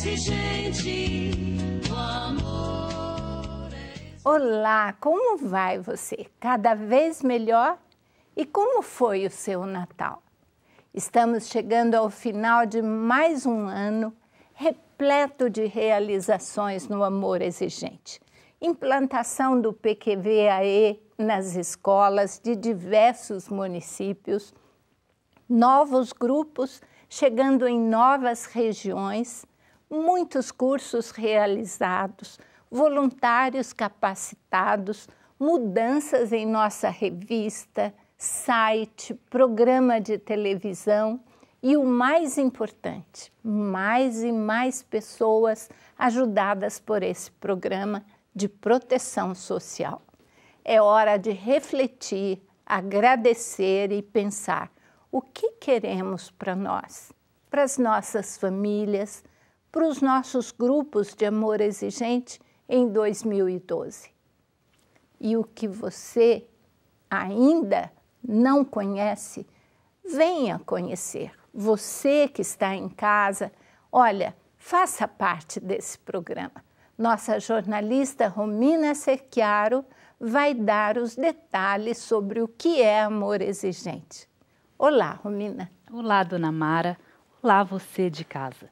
exigente, o amor Olá, como vai você? Cada vez melhor? E como foi o seu Natal? Estamos chegando ao final de mais um ano repleto de realizações no amor exigente. Implantação do PQV-AE nas escolas de diversos municípios, novos grupos chegando em novas regiões, muitos cursos realizados, voluntários capacitados, mudanças em nossa revista, site, programa de televisão e o mais importante, mais e mais pessoas ajudadas por esse programa de proteção social. É hora de refletir, agradecer e pensar o que queremos para nós, para as nossas famílias, para os nossos grupos de amor exigente em 2012. E o que você ainda não conhece, venha conhecer. Você que está em casa, olha, faça parte desse programa. Nossa jornalista Romina Secchiaro vai dar os detalhes sobre o que é amor exigente. Olá, Romina. Olá, Dona Mara. Olá, você de casa.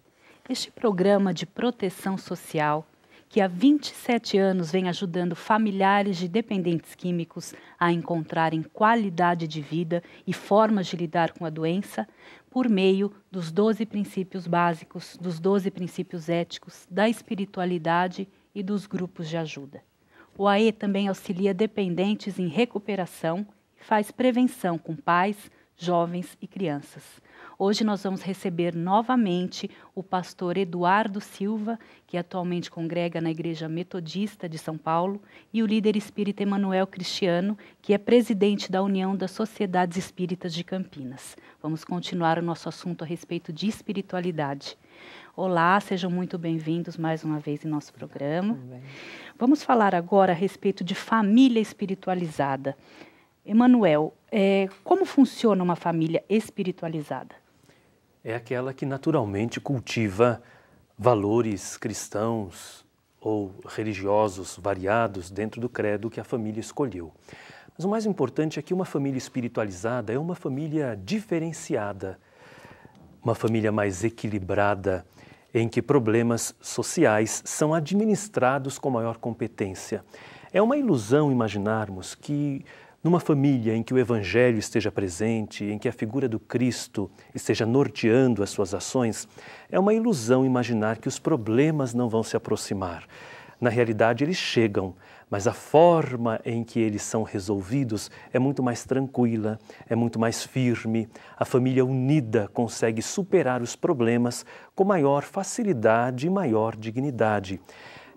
Este programa de proteção social, que há 27 anos vem ajudando familiares de dependentes químicos a encontrarem qualidade de vida e formas de lidar com a doença, por meio dos 12 princípios básicos, dos 12 princípios éticos, da espiritualidade e dos grupos de ajuda. O AE também auxilia dependentes em recuperação e faz prevenção com pais, jovens e crianças. Hoje nós vamos receber novamente o pastor Eduardo Silva, que atualmente congrega na Igreja Metodista de São Paulo, e o líder espírita Emanuel Cristiano, que é presidente da União das Sociedades Espíritas de Campinas. Vamos continuar o nosso assunto a respeito de espiritualidade. Olá, sejam muito bem-vindos mais uma vez em nosso programa. Vamos falar agora a respeito de família espiritualizada. Emanuel, como funciona uma família espiritualizada? É aquela que naturalmente cultiva valores cristãos ou religiosos variados dentro do credo que a família escolheu. Mas o mais importante é que uma família espiritualizada é uma família diferenciada, uma família mais equilibrada, em que problemas sociais são administrados com maior competência. É uma ilusão imaginarmos que numa família em que o Evangelho esteja presente, em que a figura do Cristo esteja norteando as suas ações, é uma ilusão imaginar que os problemas não vão se aproximar. Na realidade, eles chegam, mas a forma em que eles são resolvidos é muito mais tranquila, é muito mais firme. A família unida consegue superar os problemas com maior facilidade e maior dignidade.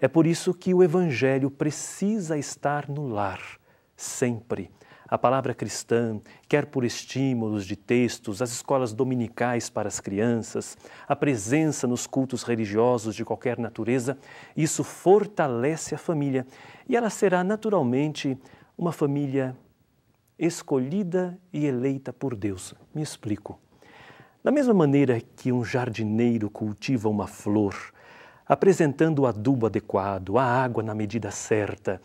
É por isso que o Evangelho precisa estar no lar, sempre. A palavra cristã, quer por estímulos de textos, as escolas dominicais para as crianças, a presença nos cultos religiosos de qualquer natureza, isso fortalece a família e ela será naturalmente uma família escolhida e eleita por Deus. Me explico. Da mesma maneira que um jardineiro cultiva uma flor, apresentando o adubo adequado, a água na medida certa,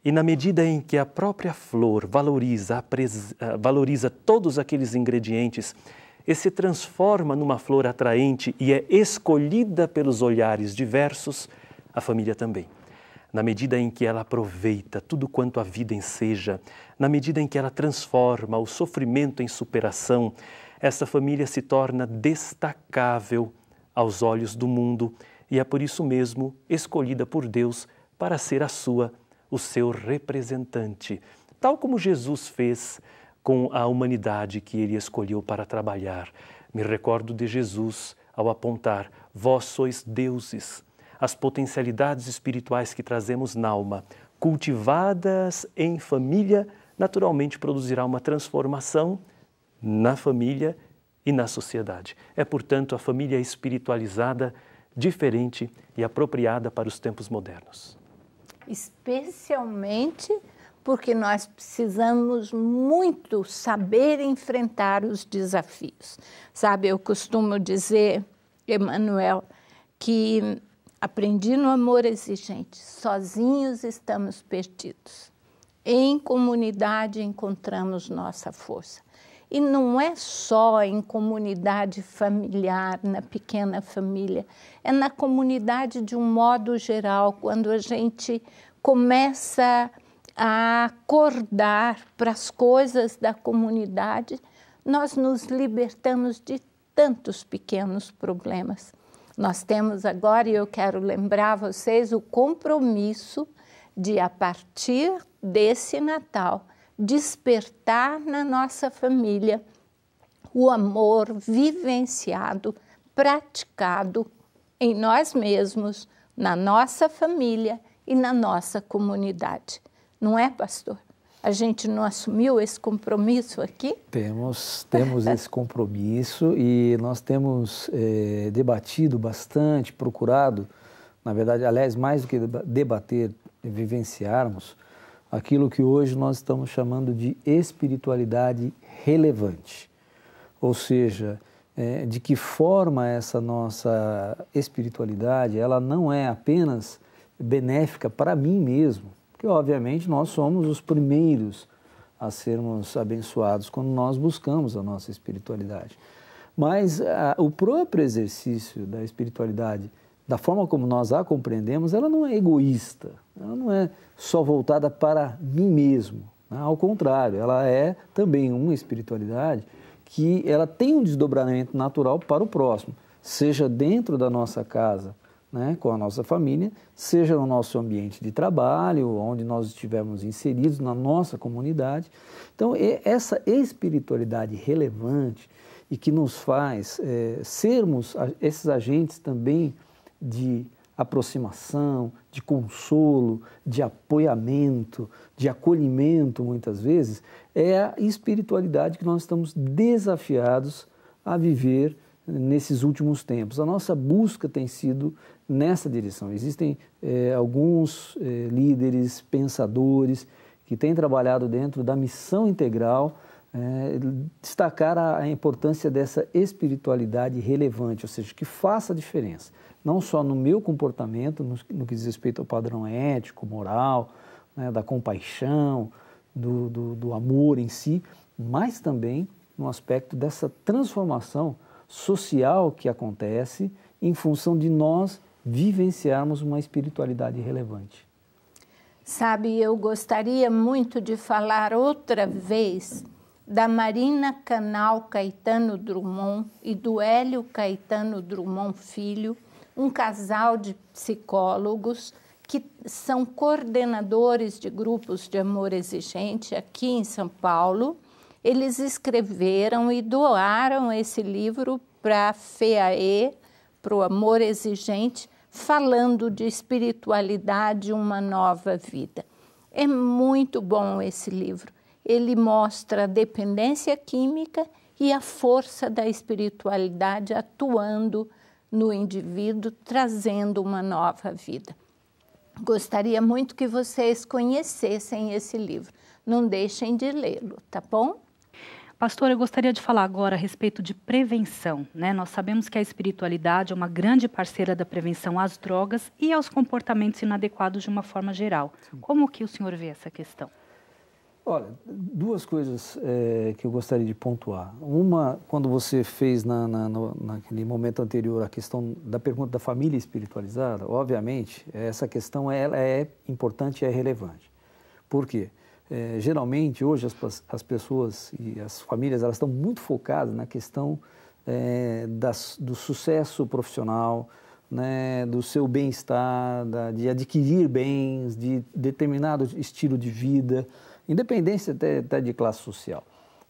e na medida em que a própria flor valoriza todos aqueles ingredientes e se transforma numa flor atraente e é escolhida pelos olhares diversos, a família também. Na medida em que ela aproveita tudo quanto a vida enseja, na medida em que ela transforma o sofrimento em superação, essa família se torna destacável aos olhos do mundo e é por isso mesmo escolhida por Deus para ser o seu representante, tal como Jesus fez com a humanidade que ele escolheu para trabalhar. Me recordo de Jesus ao apontar: vós sois deuses. As potencialidades espirituais que trazemos na alma, cultivadas em família, naturalmente produzirá uma transformação na família e na sociedade. É, portanto, a família espiritualizada, diferente e apropriada para os tempos modernos. Especialmente porque nós precisamos muito saber enfrentar os desafios. Sabe, eu costumo dizer, Emanuel, que aprendi no Amor Exigente: sozinhos estamos perdidos. Em comunidade encontramos nossa força. E não é só em comunidade familiar, na pequena família, é na comunidade de um modo geral, quando a gente começa a acordar para as coisas da comunidade, nós nos libertamos de tantos pequenos problemas. Nós temos agora, e eu quero lembrar vocês, o compromisso de, a partir desse Natal, despertar na nossa família o amor vivenciado, praticado em nós mesmos, na nossa família e na nossa comunidade. Não é, pastor? A gente não assumiu esse compromisso aqui? Temos esse compromisso e nós temos debatido bastante, procurado, na verdade, aliás, mais do que debater, vivenciarmos aquilo que hoje nós estamos chamando de espiritualidade relevante. Ou seja, de que forma essa nossa espiritualidade, ela não é apenas benéfica para mim mesmo, porque obviamente nós somos os primeiros a sermos abençoados quando nós buscamos a nossa espiritualidade. Mas o próprio exercício da espiritualidade, da forma como nós a compreendemos, ela não é egoísta, ela não é só voltada para mim mesmo, né? Ao contrário, ela é também uma espiritualidade que ela tem um desdobramento natural para o próximo, seja dentro da nossa casa, né, com a nossa família, seja no nosso ambiente de trabalho, onde nós estivermos inseridos na nossa comunidade. Então, essa espiritualidade relevante e que nos faz sermos esses agentes também de aproximação, de consolo, de apoiamento, de acolhimento, muitas vezes, é a espiritualidade que nós estamos desafiados a viver nesses últimos tempos. A nossa busca tem sido nessa direção. Existem alguns líderes, pensadores, que têm trabalhado dentro da missão integral, destacar a importância dessa espiritualidade relevante, ou seja, que faça a diferença, não só no meu comportamento, no que diz respeito ao padrão ético, moral, né, da compaixão, do amor em si, mas também no aspecto dessa transformação social que acontece em função de nós vivenciarmos uma espiritualidade relevante. Sabe, eu gostaria muito de falar outra vez da Marina Canal Caetano Drummond e do Hélio Caetano Drummond Filho, um casal de psicólogos que são coordenadores de grupos de amor exigente aqui em São Paulo. Eles escreveram e doaram esse livro para a FEAE, para o Amor Exigente, falando de espiritualidade, uma nova vida. É muito bom esse livro. Ele mostra a dependência química e a força da espiritualidade atuando no indivíduo, trazendo uma nova vida. Gostaria muito que vocês conhecessem esse livro. Não deixem de lê-lo, tá bom? Pastor, eu gostaria de falar agora a respeito de prevenção, né? Nós sabemos que a espiritualidade é uma grande parceira da prevenção às drogas e aos comportamentos inadequados de uma forma geral. Sim. Como que o senhor vê essa questão? Olha, duas coisas que eu gostaria de pontuar. Uma, quando você fez naquele momento anterior a questão da pergunta da família espiritualizada, obviamente, essa questão ela é importante e é relevante. Por quê? Geralmente, hoje, as pessoas e as famílias elas estão muito focadas na questão do sucesso profissional, né, do seu bem-estar, de adquirir bens, de determinado estilo de vida, independência até de classe social,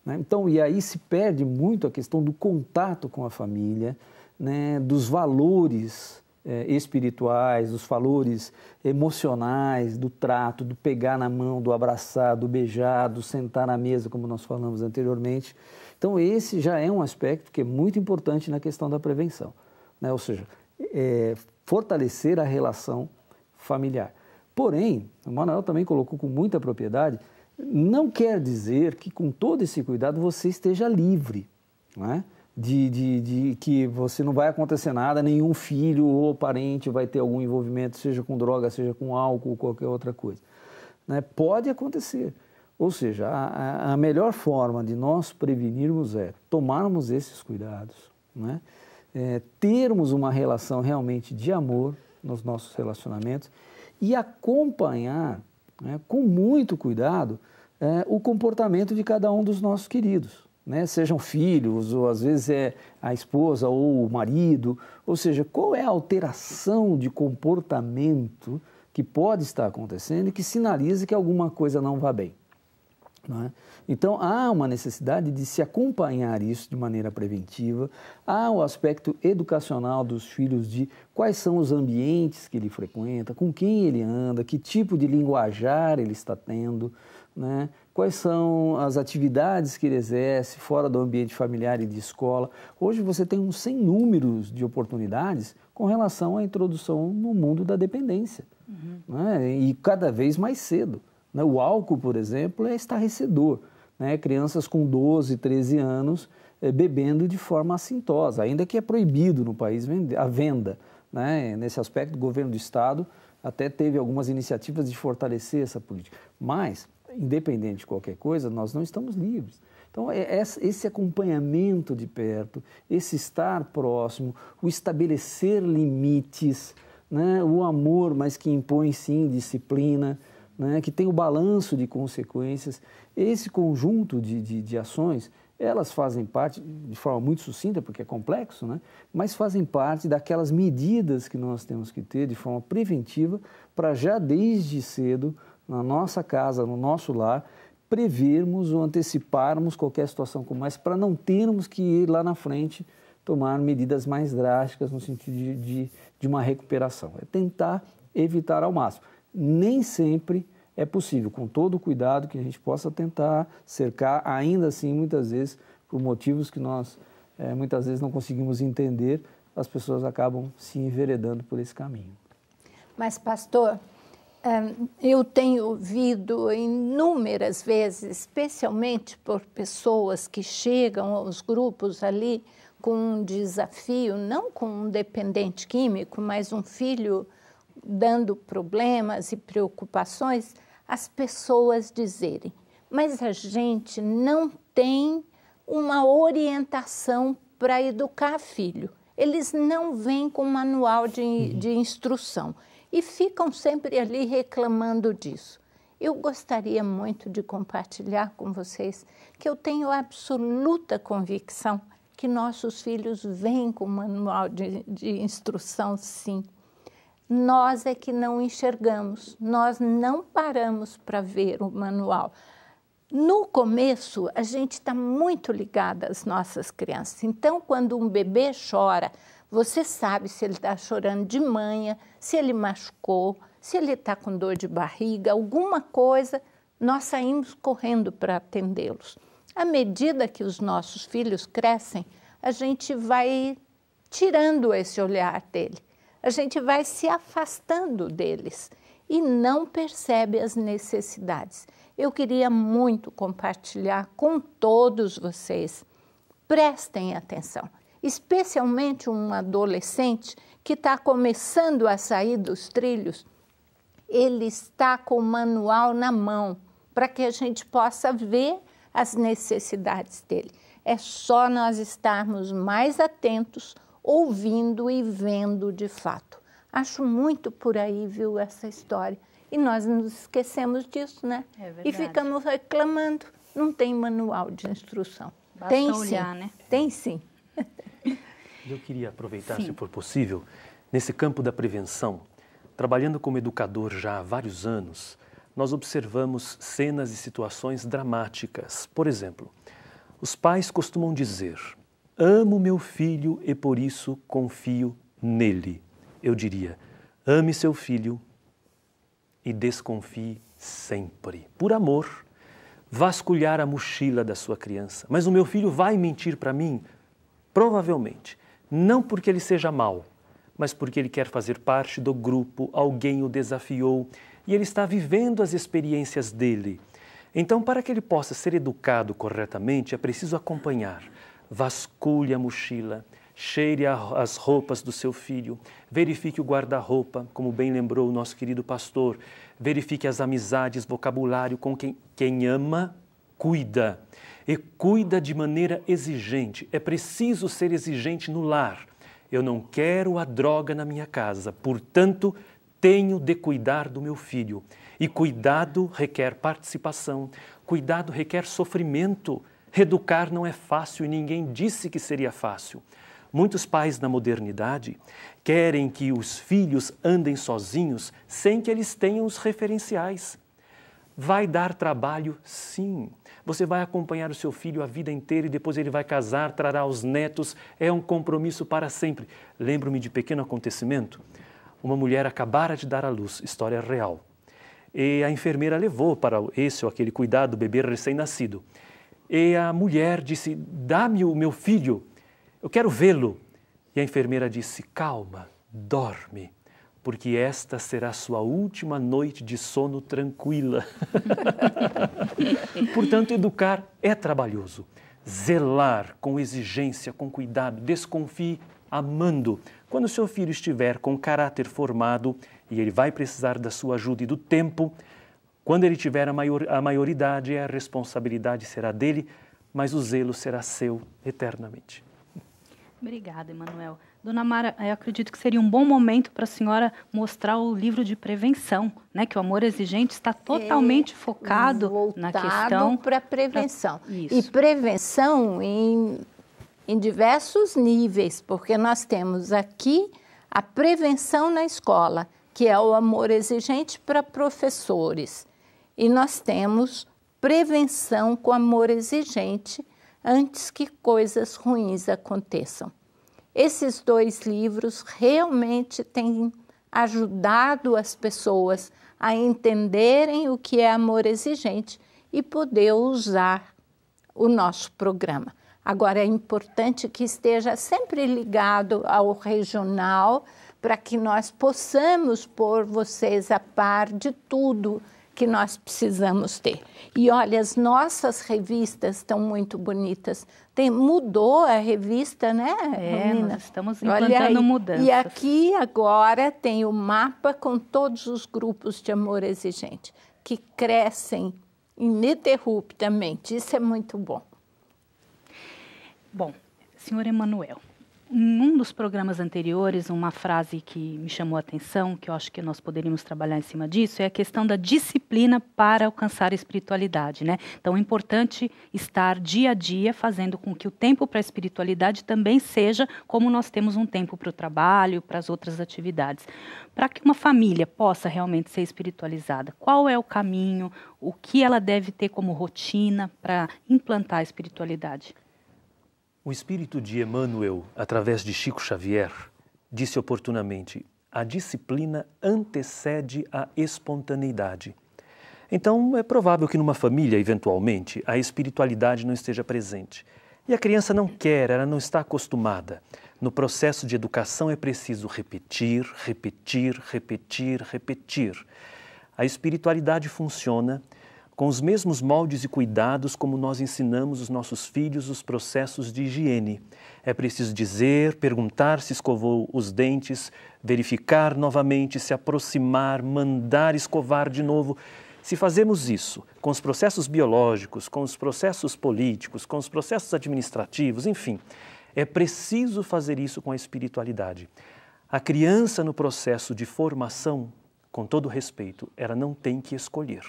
né? Então, e aí se perde muito a questão do contato com a família, né, dos valores espirituais, dos valores emocionais, do trato, do pegar na mão, do abraçar, do beijar, do sentar na mesa, como nós falamos anteriormente. Então, esse já é um aspecto que é muito importante na questão da prevenção, né? Ou seja, fortalecer a relação familiar. Porém, o Manuel também colocou com muita propriedade, não quer dizer que com todo esse cuidado você esteja livre, não é? de que você não vai acontecer nada, nenhum filho ou parente vai ter algum envolvimento, seja com droga, seja com álcool ou qualquer outra coisa. Né? Pode acontecer. Ou seja, a melhor forma de nós prevenirmos é tomarmos esses cuidados, né? Termos uma relação realmente de amor nos nossos relacionamentos e acompanhar, né, com muito cuidado o comportamento de cada um dos nossos queridos. Né? Sejam filhos, ou às vezes é a esposa ou o marido, ou seja, qual é a alteração de comportamento que pode estar acontecendo e que sinaliza que alguma coisa não vai bem. Não é? Então, há uma necessidade de se acompanhar isso de maneira preventiva, há o aspecto educacional dos filhos de quais são os ambientes que ele frequenta, com quem ele anda, que tipo de linguajar ele está tendo, né? Quais são as atividades que ele exerce fora do ambiente familiar e de escola. Hoje você tem sem números de oportunidades com relação à introdução no mundo da dependência, né? E cada vez mais cedo. O álcool, por exemplo, é estarrecedor. Né? Crianças com 12, 13 anos bebendo de forma assintosa, ainda que é proibido no país a venda. Né? Nesse aspecto, o governo do Estado até teve algumas iniciativas de fortalecer essa política. Mas, independente de qualquer coisa, nós não estamos livres. Então, esse acompanhamento de perto, esse estar próximo, o estabelecer limites, né? O amor, mas que impõe, sim, disciplina, né, que tem o balanço de consequências, esse conjunto de ações, elas fazem parte, de forma muito sucinta, porque é complexo, né, mas fazem parte daquelas medidas que nós temos que ter de forma preventiva para já desde cedo, na nossa casa, no nosso lar, prevermos ou anteciparmos qualquer situação como essa, para não termos que ir lá na frente tomar medidas mais drásticas no sentido de uma recuperação. É tentar evitar ao máximo. Nem sempre é possível, com todo o cuidado que a gente possa tentar cercar, ainda assim, muitas vezes, por motivos que nós muitas vezes não conseguimos entender, as pessoas acabam se enveredando por esse caminho. Mas, pastor, eu tenho ouvido inúmeras vezes, especialmente por pessoas que chegam aos grupos ali com um desafio, não com um dependente químico, mas um filho dando problemas e preocupações, as pessoas dizerem, mas a gente não tem uma orientação para educar filho. Eles não vêm com manual de instrução e ficam sempre ali reclamando disso. Eu gostaria muito de compartilhar com vocês que eu tenho absoluta convicção que nossos filhos vêm com manual de instrução, sim. Nós é que não enxergamos, nós não paramos para ver o manual. No começo, a gente está muito ligada às nossas crianças. Então, quando um bebê chora, você sabe se ele está chorando de manhã, se ele machucou, se ele está com dor de barriga, alguma coisa, nós saímos correndo para atendê-los. À medida que os nossos filhos crescem, a gente vai tirando esse olhar dele. A gente vai se afastando deles e não percebe as necessidades. Eu queria muito compartilhar com todos vocês. Prestem atenção, especialmente um adolescente que está começando a sair dos trilhos. Ele está com o manual na mão para que a gente possa ver as necessidades dele. É só nós estarmos mais atentos, ouvindo e vendo de fato. Acho muito por aí, viu, essa história. E nós nos esquecemos disso, né? É verdade. E ficamos reclamando. Não tem manual de instrução. Basta tem olhar, sim, né? Tem sim. Eu queria aproveitar, Sim. se for possível, nesse campo da prevenção. Trabalhando como educador já há vários anos, nós observamos cenas e situações dramáticas. Por exemplo, os pais costumam dizer: amo meu filho e por isso confio nele. Eu diria, ame seu filho e desconfie sempre. Por amor, vasculhar a mochila da sua criança. Mas o meu filho vai mentir para mim? Provavelmente. Não porque ele seja mau, mas porque ele quer fazer parte do grupo, alguém o desafiou e ele está vivendo as experiências dele. Então, para que ele possa ser educado corretamente, é preciso acompanhar, vasculhe a mochila, cheire as roupas do seu filho, verifique o guarda-roupa, como bem lembrou o nosso querido pastor, verifique as amizades, vocabulário com quem ama, cuida. E cuida de maneira exigente. É preciso ser exigente no lar. Eu não quero a droga na minha casa, portanto, tenho de cuidar do meu filho. E cuidado requer participação, cuidado requer sofrimento. Reeducar não é fácil e ninguém disse que seria fácil. Muitos pais na modernidade querem que os filhos andem sozinhos sem que eles tenham os referenciais. Vai dar trabalho? Sim. Você vai acompanhar o seu filho a vida inteira e depois ele vai casar, trará os netos. É um compromisso para sempre. Lembro-me de pequeno acontecimento. Uma mulher acabara de dar à luz, história real. E a enfermeira levou para esse ou aquele cuidado do bebê recém-nascido. E a mulher disse, dá-me o meu filho, eu quero vê-lo. E a enfermeira disse, calma, dorme, porque esta será sua última noite de sono tranquila. Portanto, educar é trabalhoso. Zelar com exigência, com cuidado, desconfie amando. Quando seu filho estiver com caráter formado e ele vai precisar da sua ajuda e do tempo, quando ele tiver a maioridade, a responsabilidade será dele, mas o zelo será seu eternamente. Obrigada, Emanuel. Dona Mara, eu acredito que seria um bom momento para a senhora mostrar o livro de prevenção, né? Que o Amor Exigente está totalmente focado na questão para prevenção. E prevenção em diversos níveis, porque nós temos aqui a prevenção na escola, que é o Amor Exigente para professores. E nós temos prevenção com amor exigente antes que coisas ruins aconteçam. Esses dois livros realmente têm ajudado as pessoas a entenderem o que é amor exigente e poder usar o nosso programa. Agora, é importante que esteja sempre ligado ao regional para que nós possamos pôr vocês a par de tudo que nós precisamos ter. E olha, as nossas revistas estão muito bonitas. Mudou a revista, né, Romina? Nós estamos implantando mudanças. E aqui agora tem o mapa com todos os grupos de amor exigente, que crescem ininterruptamente. Isso é muito bom. Bom, senhor Emanuel, em um dos programas anteriores, uma frase que me chamou a atenção, que eu acho que nós poderíamos trabalhar em cima disso, é a questão da disciplina para alcançar a espiritualidade, né? Então, é importante estar dia a dia fazendo com que o tempo para a espiritualidade também seja como nós temos um tempo para o trabalho, para as outras atividades. Para que uma família possa realmente ser espiritualizada, qual é o caminho, o que ela deve ter como rotina para implantar a espiritualidade? O espírito de Emmanuel, através de Chico Xavier, disse oportunamente: a disciplina antecede a espontaneidade. Então, é provável que numa família, eventualmente, a espiritualidade não esteja presente. E a criança não quer, ela não está acostumada. No processo de educação é preciso repetir, repetir, repetir, repetir. A espiritualidade funciona com os mesmos moldes e cuidados como nós ensinamos os nossos filhos os processos de higiene. É preciso dizer, perguntar se escovou os dentes, verificar novamente, se aproximar, mandar escovar de novo. Se fazemos isso com os processos biológicos, com os processos políticos, com os processos administrativos, enfim, é preciso fazer isso com a espiritualidade. A criança no processo de formação, com todo respeito, ela não tem que escolher.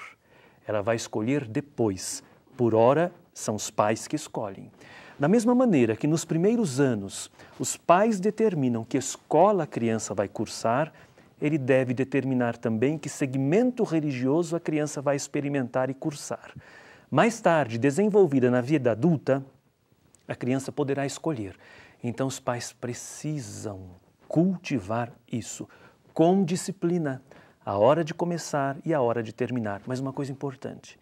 Ela vai escolher depois. Por ora, são os pais que escolhem. Da mesma maneira que nos primeiros anos, os pais determinam que escola a criança vai cursar, ele deve determinar também que segmento religioso a criança vai experimentar e cursar. Mais tarde, desenvolvida na vida adulta, a criança poderá escolher. Então, os pais precisam cultivar isso com disciplina. A hora de começar e a hora de terminar. Mas uma coisa importante,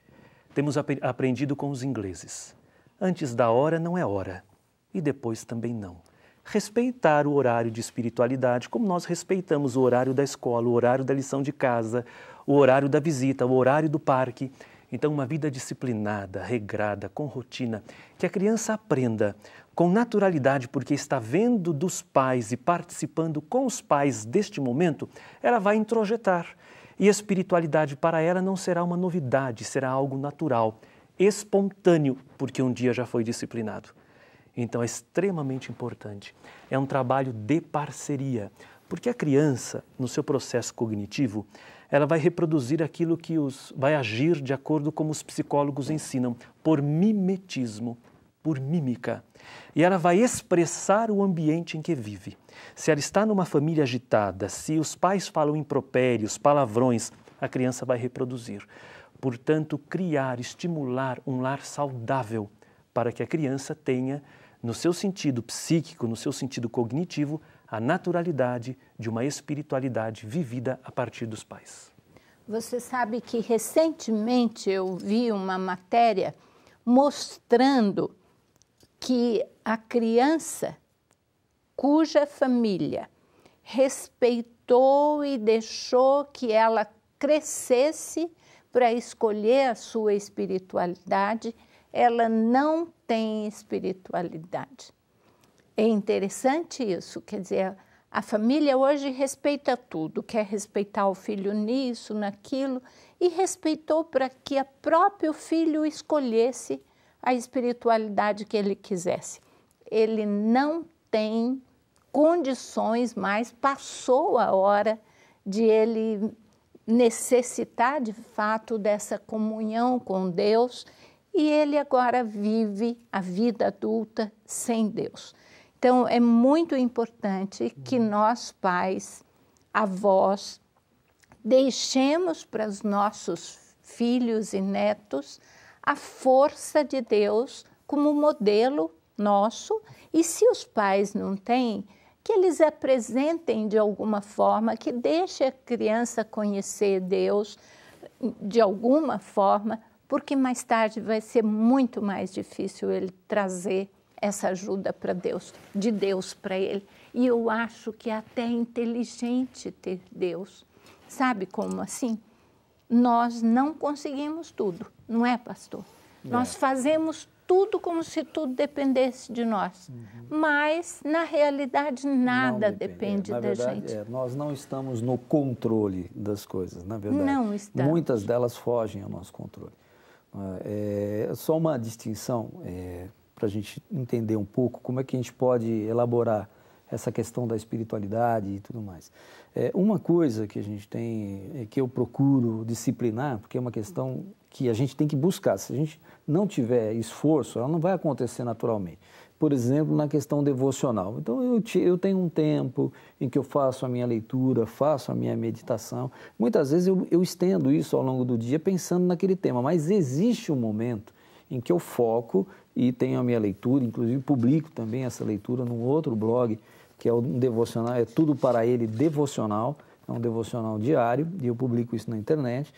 temos aprendido com os ingleses. Antes da hora não é hora e depois também não. Respeitar o horário de espiritualidade, como nós respeitamos o horário da escola, o horário da lição de casa, o horário da visita, o horário do parque. Então, uma vida disciplinada, regrada, com rotina, que a criança aprenda. com naturalidade, porque está vendo dos pais e participando com os pais deste momento, ela vai introjetar. E a espiritualidade para ela não será uma novidade, será algo natural, espontâneo, porque um dia já foi disciplinado. Então é extremamente importante. É um trabalho de parceria, porque a criança, no seu processo cognitivo, ela vai reproduzir aquilo que vai agir de acordo como os psicólogos ensinam, por mimetismo, por mímica. E ela vai expressar o ambiente em que vive. Se ela está numa família agitada, se os pais falam impropérios, palavrões, a criança vai reproduzir. Portanto, criar, estimular um lar saudável para que a criança tenha, no seu sentido psíquico, no seu sentido cognitivo, a naturalidade de uma espiritualidade vivida a partir dos pais. Você sabe que recentemente eu vi uma matéria mostrando que a criança cuja família respeitou e deixou que ela crescesse para escolher a sua espiritualidade, ela não tem espiritualidade. É interessante isso, quer dizer, a família hoje respeita tudo, quer respeitar o filho nisso, naquilo, e respeitou para que o próprio filho escolhesse a espiritualidade que ele quisesse. Ele não tem condições mais, passou a hora de ele necessitar de fato dessa comunhão com Deus e ele agora vive a vida adulta sem Deus. Então é muito importante que nós pais, avós, deixemos para os nossos filhos e netos a força de Deus como modelo nosso, e se os pais não têm, que eles apresentem de alguma forma, que deixe a criança conhecer Deus de alguma forma, porque mais tarde vai ser muito mais difícil ele trazer essa ajuda para Deus, de Deus para ele. E eu acho que é até inteligente ter Deus. Sabe como assim? Nós não conseguimos tudo, não é, pastor? Nós fazemos tudo como se tudo dependesse de nós, mas na realidade nada depende da verdade, gente. Nós não estamos no controle das coisas, na verdade. Não estamos. Muitas delas fogem ao nosso controle. Só uma distinção para a gente entender um pouco como é que a gente pode elaborar essa questão da espiritualidade e tudo mais. Uma coisa que a gente tem, que eu procuro disciplinar, porque é uma questão que a gente tem que buscar. Se a gente não tiver esforço, ela não vai acontecer naturalmente. Por exemplo, na questão devocional. Então, eu tenho um tempo em que eu faço a minha leitura, faço a minha meditação. Muitas vezes eu estendo isso ao longo do dia pensando naquele tema, mas existe um momento em que eu foco e tenho a minha leitura, inclusive publico também essa leitura num outro blog, que é um devocional, é Tudo para Ele Devocional, é um devocional diário, e eu publico isso na internet,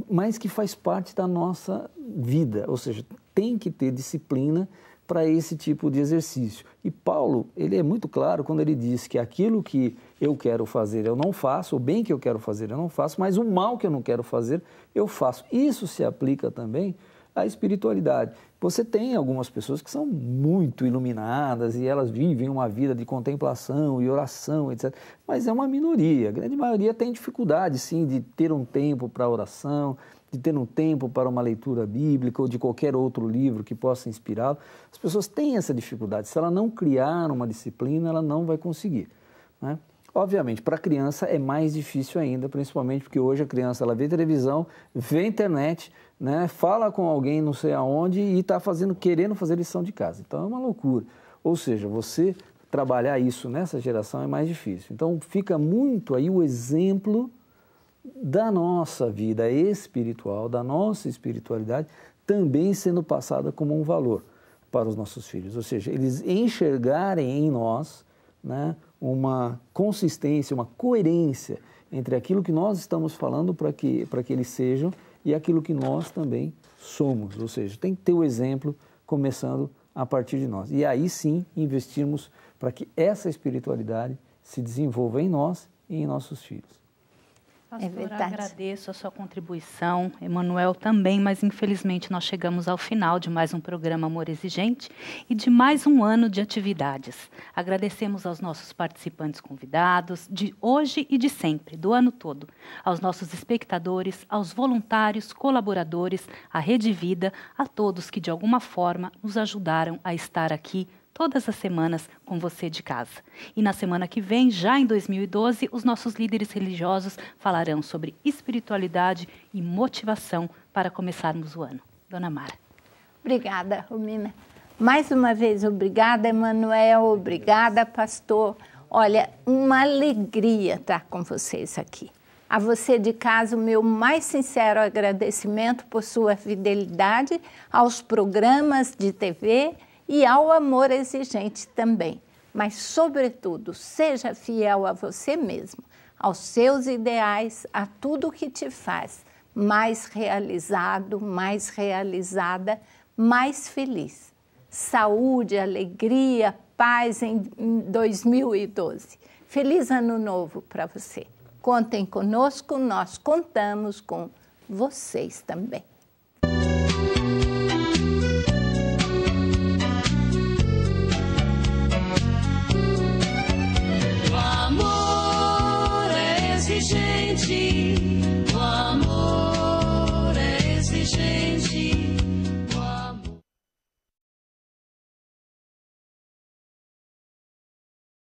mas que faz parte da nossa vida, ou seja, tem que ter disciplina para esse tipo de exercício. E Paulo, ele é muito claro quando ele diz que aquilo que eu quero fazer eu não faço, o bem que eu quero fazer eu não faço, mas o mal que eu não quero fazer eu faço. Isso se aplica também à espiritualidade. Você tem algumas pessoas que são muito iluminadas e elas vivem uma vida de contemplação e oração, etc. Mas é uma minoria. A grande maioria tem dificuldade, sim, de ter um tempo para oração, de ter um tempo para uma leitura bíblica ou de qualquer outro livro que possa inspirá-lo. As pessoas têm essa dificuldade. Se ela não criar uma disciplina, ela não vai conseguir, né? Obviamente, para a criança é mais difícil ainda, principalmente porque hoje a criança ela vê televisão, vê internet, né, fala com alguém não sei aonde e está querendo fazer lição de casa. Então é uma loucura. Ou seja, você trabalhar isso nessa geração é mais difícil. Então fica muito aí o exemplo da nossa vida espiritual, da nossa espiritualidade, também sendo passada como um valor para os nossos filhos. Ou seja, eles enxergarem em nós, né, uma consistência, uma coerência entre aquilo que nós estamos falando para que eles sejam e aquilo que nós também somos. Ou seja, tem que ter o exemplo começando a partir de nós. E aí sim investirmos para que essa espiritualidade se desenvolva em nós e em nossos filhos. Pastora, verdade. agradeço a sua contribuição, Emanuel também, mas infelizmente nós chegamos ao final de mais um programa Amor Exigente e de mais um ano de atividades. Agradecemos aos nossos participantes convidados, de hoje e de sempre, do ano todo, aos nossos espectadores, aos voluntários, colaboradores, à Rede Vida, a todos que de alguma forma nos ajudaram a estar aqui todas as semanas com você de casa. E na semana que vem, já em 2012, os nossos líderes religiosos falarão sobre espiritualidade e motivação para começarmos o ano. Dona Mara. Obrigada, Romina. Mais uma vez, obrigada, Emanuel. Obrigada, pastor. Olha, uma alegria estar com vocês aqui. A você de casa, o meu mais sincero agradecimento por sua fidelidade aos programas de TV e ao Amor Exigente também. Mas, sobretudo, seja fiel a você mesmo, aos seus ideais, a tudo que te faz mais realizado, mais realizada, mais feliz. Saúde, alegria, paz em 2012. Feliz Ano Novo para você. Contem conosco, nós contamos com vocês também. O amor é exigente, o amor